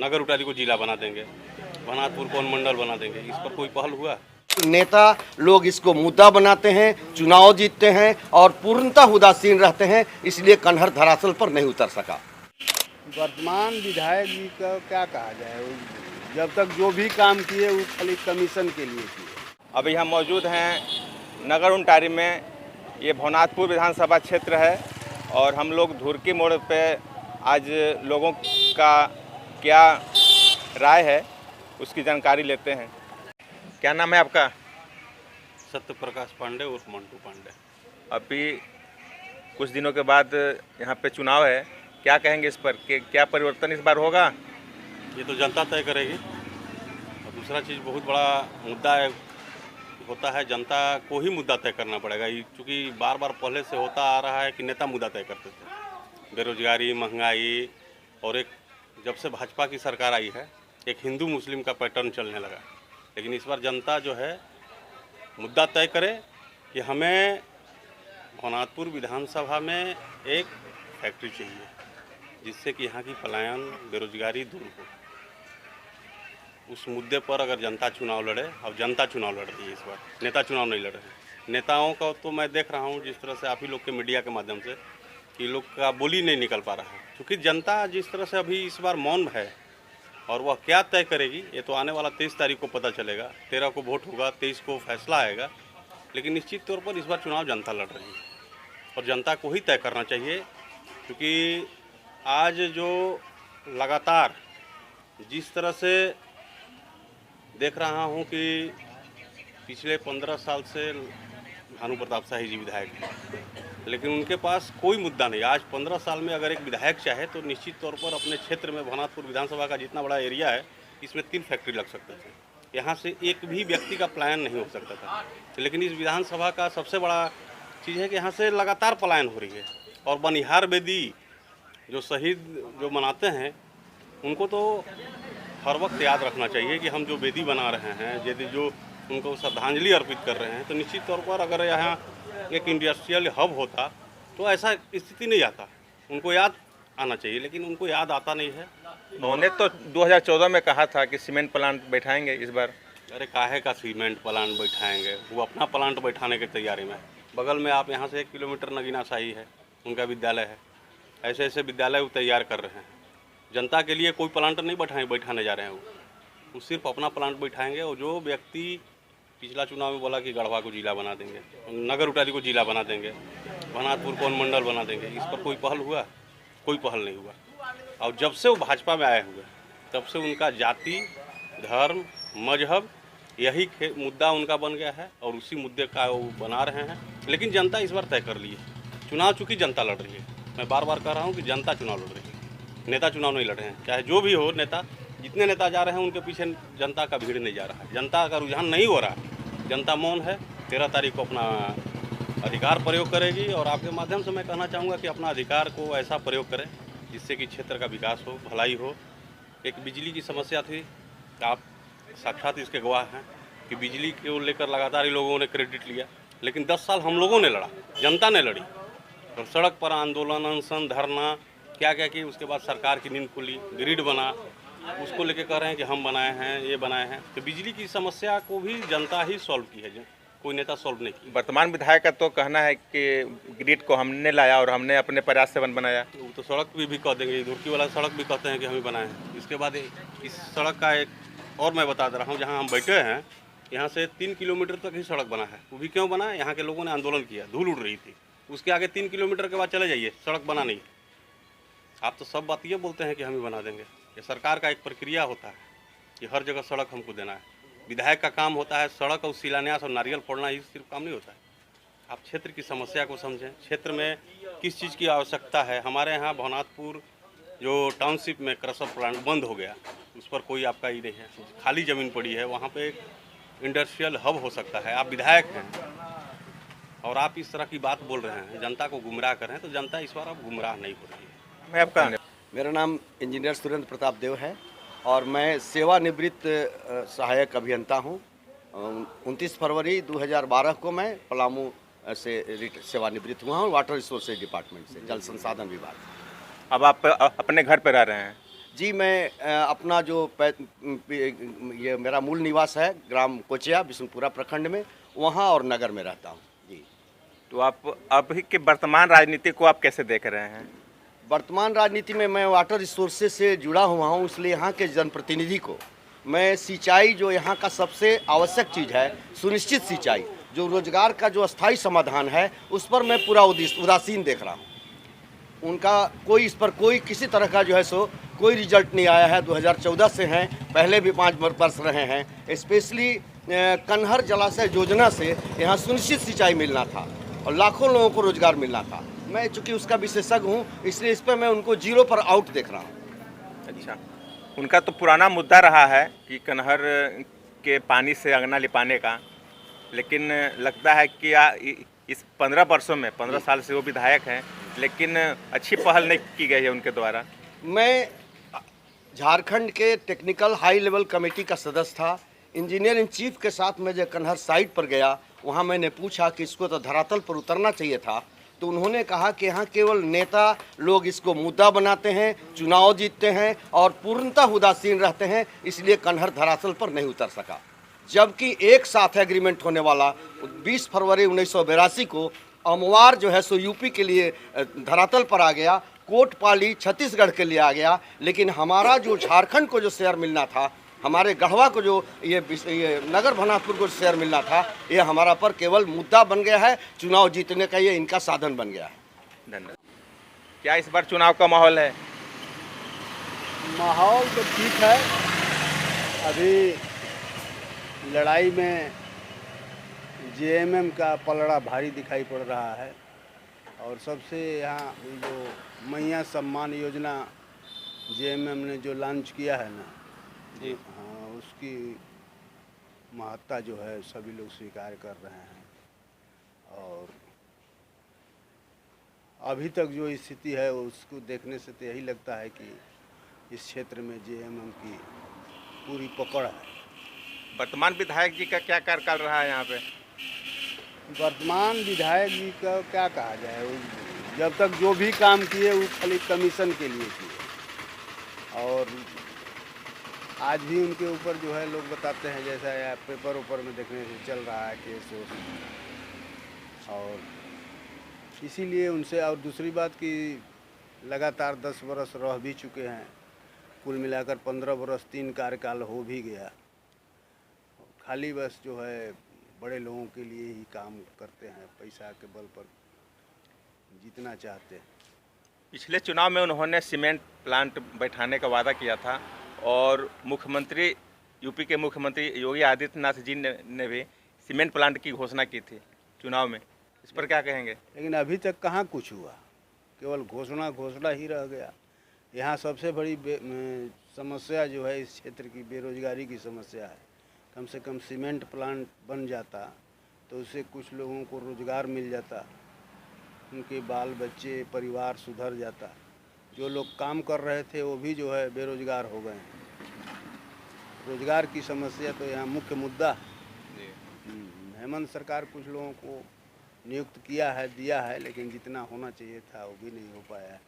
नगर उटारी को जिला बना देंगे, भनातपुर को अनुमंडल बना देंगे। इस पर कोई पहल हुआ? नेता लोग इसको मुद्दा बनाते हैं, चुनाव जीतते हैं और पूर्णतः उदासीन रहते हैं, इसलिए कन्हर धरातल पर नहीं उतर सका। वर्तमान विधायक जी का क्या कहा जाए, जब तक जो भी काम किए वो खाली कमीशन के लिए किए। अभी हम मौजूद हैं नगर उंटारी में। ये भवनाथपुर विधानसभा क्षेत्र है और हम लोग धुरकी मोड़ पे आज लोगों का क्या राय है उसकी जानकारी लेते हैं। क्या नाम है आपका? सत्य प्रकाश पांडे उर्फ मंटू पांडे। अभी कुछ दिनों के बाद यहाँ पे चुनाव है, क्या कहेंगे इस पर कि क्या परिवर्तन इस बार होगा? ये तो जनता तय करेगी। और दूसरा चीज़ बहुत बड़ा मुद्दा होता है, जनता को ही मुद्दा तय करना पड़ेगा। क्योंकि बार बार पहले से होता आ रहा है कि नेता मुद्दा तय करते थे। बेरोजगारी, महंगाई और एक जब से भाजपा की सरकार आई है एक हिंदू मुस्लिम का पैटर्न चलने लगा। लेकिन इस बार जनता जो है मुद्दा तय करे कि हमें भवनाथपुर विधानसभा में एक फैक्ट्री चाहिए जिससे कि यहाँ की पलायन, बेरोजगारी दूर हो। उस मुद्दे पर अगर जनता चुनाव लड़े, और जनता चुनाव लड़ रही है इस बार, नेता चुनाव नहीं लड़ रहे हैं। नेताओं का तो मैं देख रहा हूँ जिस तरह से आप ही लोग के मीडिया के माध्यम से कि लोग का बोली नहीं निकल पा रहा है, क्योंकि जनता जिस तरह से अभी इस बार मौन है और वह क्या तय करेगी ये तो आने वाला 23 तारीख को पता चलेगा। 13 को वोट होगा, 23 को फैसला आएगा। लेकिन निश्चित तौर पर इस बार चुनाव जनता लड़ रही है और जनता को ही तय करना चाहिए, क्योंकि आज जो लगातार जिस तरह से देख रहा हूं कि पिछले 15 साल से भानु प्रताप शाही जी विधायक हैं, लेकिन उनके पास कोई मुद्दा नहीं। आज 15 साल में अगर एक विधायक चाहे तो निश्चित तौर पर अपने क्षेत्र में भवनाथपुर विधानसभा का जितना बड़ा एरिया है इसमें 3 फैक्ट्री लग सकते थे। यहाँ से एक भी व्यक्ति का पलायन नहीं हो सकता था। लेकिन इस विधानसभा का सबसे बड़ा चीज़ है कि यहाँ से लगातार पलायन हो रही है। और बनिहार बेदी जो शहीद जो मनाते हैं उनको तो हर वक्त याद रखना चाहिए कि हम जो वेदी बना रहे हैं, यदि जो उनको श्रद्धांजलि अर्पित कर रहे हैं, तो निश्चित तौर पर अगर यहाँ एक इंडस्ट्रियल हब होता तो ऐसा स्थिति नहीं आता। उनको याद आना चाहिए, लेकिन उनको याद आता नहीं है। उन्होंने तो 2014 में कहा था कि सीमेंट प्लांट बैठाएंगे इस बार। अरे काहे का सीमेंट प्लांट बैठाएंगे, वो अपना प्लांट बैठाने की तैयारी में। बगल में आप यहाँ से 1 किलोमीटर नगीना शाही है, उनका विद्यालय है। ऐसे ऐसे विद्यालय वो तैयार कर रहे हैं। जनता के लिए कोई प्लांट नहीं बैठाने जा रहे हैं। वो सिर्फ अपना प्लांट बैठाएंगे। और जो व्यक्ति पिछला चुनाव में बोला कि गढ़वा को जिला बना देंगे, नगर उटारी को जिला बना देंगे, भनातपुर को अनुमंडल बना देंगे, इस पर कोई पहल हुआ? कोई पहल नहीं हुआ। और जब से वो भाजपा में आए हुए तब से उनका जाति, धर्म, मजहब यही मुद्दा उनका बन गया है और उसी मुद्दे का वो बना रहे हैं। लेकिन जनता इस बार तय कर ली है। चुनाव चूँकि जनता लड़ रही है, मैं बार बार कह रहा हूँ कि जनता चुनाव लड़ रही है, नेता चुनाव नहीं लड़ रहे हैं। चाहे जो भी हो नेता, जितने नेता जा रहे हैं उनके पीछे जनता का भीड़ नहीं जा रहा है। जनता का रुझान नहीं हो रहा। जनता मौन है। 13 तारीख को अपना अधिकार प्रयोग करेगी। और आपके माध्यम से मैं कहना चाहूँगा कि अपना अधिकार को ऐसा प्रयोग करें जिससे कि क्षेत्र का विकास हो, भलाई हो। एक बिजली की समस्या थी, आप साक्षात इसके गवाह हैं कि बिजली को लेकर लगातार ही लोगों ने क्रेडिट लिया, लेकिन 10 साल हम लोगों ने लड़ा, जनता ने लड़ी। और सड़क पर आंदोलन, अनशन, धरना क्या क्या की। उसके बाद सरकार की नींद खुली, ग्रिड बना, उसको लेके कह रहे हैं कि हम बनाए हैं, ये बनाए हैं। तो बिजली की समस्या को भी जनता ही सॉल्व की है, कोई नेता सॉल्व नहीं की। वर्तमान विधायक का तो कहना है कि ग्रिड को हमने लाया और हमने अपने प्रयास से बनाया। वो तो सड़क भी कह देंगे, धुरकी वाला सड़क भी कहते हैं कि हम ही बनाए हैं। इसके बाद इस सड़क का एक और मैं बता दे रहा हूँ, जहाँ हम बैठे हैं यहाँ से 3 किलोमीटर तक ही सड़क बना है। वो भी क्यों बना है? यहाँ के लोगों ने आंदोलन किया, धूल उड़ रही थी। उसके आगे 3 किलोमीटर के बाद चले जाइए, सड़क बना नहीं। आप तो सब बात ये बोलते हैं कि हम ही बना देंगे। ये सरकार का एक प्रक्रिया होता है कि हर जगह सड़क हमको देना है। विधायक का काम होता है सड़क और शिलान्यास और नारियल फोड़ना, ही सिर्फ काम नहीं होता है। आप क्षेत्र की समस्या को समझें, क्षेत्र में किस चीज़ की आवश्यकता है। हमारे यहाँ भवनाथपुर जो टाउनशिप में क्रशर प्लांट बंद हो गया, उस पर कोई आपका ही नहीं है, खाली ज़मीन पड़ी है। वहाँ पे एक इंडस्ट्रियल हब हो सकता है। आप विधायक हैं और आप इस तरह की बात बोल रहे हैं, जनता को गुमराह कर रहे हैं, तो जनता इस बार अब गुमराह नहीं हो रही है। मैं आपका मेरा नाम इंजीनियर सुरेंद्र प्रताप देव है और मैं सेवानिवृत्त सहायक अभियंता हूँ। 29 फरवरी 2012 को मैं पलामू से सेवानिवृत्त हुआ हूँ, वाटर रिसोर्सेज डिपार्टमेंट से, जल संसाधन विभाग। अब आप अपने घर पर रह रहे हैं, जी, मैं अपना जो ये मेरा मूल निवास है ग्राम कोचिया बिशुनपुरा प्रखंड में, वहाँ और नगर में रहता हूँ जी। तो आप अभी के वर्तमान राजनीति को आप कैसे देख रहे हैं? वर्तमान राजनीति में मैं वाटर रिसोर्सेज से जुड़ा हुआ हूँ, इसलिए यहाँ के जनप्रतिनिधि को मैं सिंचाई जो यहाँ का सबसे आवश्यक चीज़ है, सुनिश्चित सिंचाई जो रोजगार का जो अस्थायी समाधान है, उस पर मैं पूरा उदासीन देख रहा हूँ। उनका कोई इस पर कोई किसी तरह का जो है सो कोई रिजल्ट नहीं आया है। 2014 से हैं, पहले भी 5 वर्ष रहे हैं। स्पेशली कन्हर जलाशय योजना से यहाँ सुनिश्चित सिंचाई मिलना था और लाखों लोगों को रोजगार मिलना था। मैं चूँकि उसका विशेषज्ञ हूँ, इसलिए इस पर मैं उनको 0 पर आउट देख रहा हूँ। अच्छा, उनका तो पुराना मुद्दा रहा है कि कन्हर के पानी से अंगना लिपाने का, लेकिन लगता है कि इस 15 वर्षों में 15 साल से वो विधायक हैं, लेकिन अच्छी पहल नहीं की गई है उनके द्वारा। मैं झारखंड के टेक्निकल हाई लेवल कमेटी का सदस्य था। इंजीनियर इन चीफ के साथ मैं जब कन्हर साइट पर गया, वहाँ मैंने पूछा कि इसको तो धरातल पर उतरना चाहिए था, तो उन्होंने कहा कि यहाँ केवल नेता लोग इसको मुद्दा बनाते हैं, चुनाव जीतते हैं और पूर्णतः उदासीन रहते हैं, इसलिए कन्हर धरातल पर नहीं उतर सका। जबकि एक साथ एग्रीमेंट होने वाला 20 फरवरी 1982 को अमवार जो है सो यूपी के लिए धरातल पर आ गया, कोटपाली छत्तीसगढ़ के लिए आ गया, लेकिन हमारा जो झारखंड को जो शेयर मिलना था, हमारे गढ़वा को जो ये नगर भनातपुर को शेयर मिलना था, ये हमारा पर केवल मुद्दा बन गया है, चुनाव जीतने का ये इनका साधन बन गया है। धन्यवाद। क्या इस बार चुनाव का माहौल है? माहौल तो ठीक है। अभी लड़ाई में जेएमएम का पलड़ा भारी दिखाई पड़ रहा है और सबसे यहाँ जो मैया सम्मान योजना जेएमएम ने जो लॉन्च किया है ना जी, हाँ, उसकी महत्ता जो है सभी लोग स्वीकार कर रहे हैं। और अभी तक जो स्थिति है उसको देखने से तो यही लगता है कि इस क्षेत्र में जेएमएम की पूरी पकड़ है। वर्तमान विधायक जी का क्या कार्यकाल रहा है यहाँ पे? वर्तमान विधायक जी का क्या कहा जाए, जब तक जो भी काम किए वो खाली कमीशन के लिए किए। और आज भी उनके ऊपर जो है लोग बताते हैं, जैसा या पेपर ऊपर में देखने से चल रहा है केस वेस। और इसीलिए उनसे, और दूसरी बात कि लगातार 10 बरस रह भी चुके हैं, कुल मिलाकर 15 बरस 3 कार्यकाल हो भी गया। खाली बस जो है बड़े लोगों के लिए ही काम करते हैं, पैसा के बल पर जीतना चाहते हैं। पिछले चुनाव में उन्होंने सीमेंट प्लांट बैठाने का वादा किया था और मुख्यमंत्री यूपी के मुख्यमंत्री योगी आदित्यनाथ जी ने भी सीमेंट प्लांट की घोषणा की थी चुनाव में। इस पर क्या कहेंगे? लेकिन अभी तक कहाँ कुछ हुआ, केवल घोषणा ही रह गया। यहाँ सबसे बड़ी समस्या जो है इस क्षेत्र की बेरोजगारी की समस्या है। कम से कम सीमेंट प्लांट बन जाता तो उससे कुछ लोगों को रोज़गार मिल जाता, उनके बाल बच्चे परिवार सुधर जाता। जो लोग काम कर रहे थे वो भी जो है बेरोजगार हो गए हैं। रोजगार की समस्या तो यहाँ मुख्य मुद्दा है। हेमंत सरकार कुछ लोगों को नियुक्त किया है, दिया है, लेकिन जितना होना चाहिए था वो भी नहीं हो पाया है।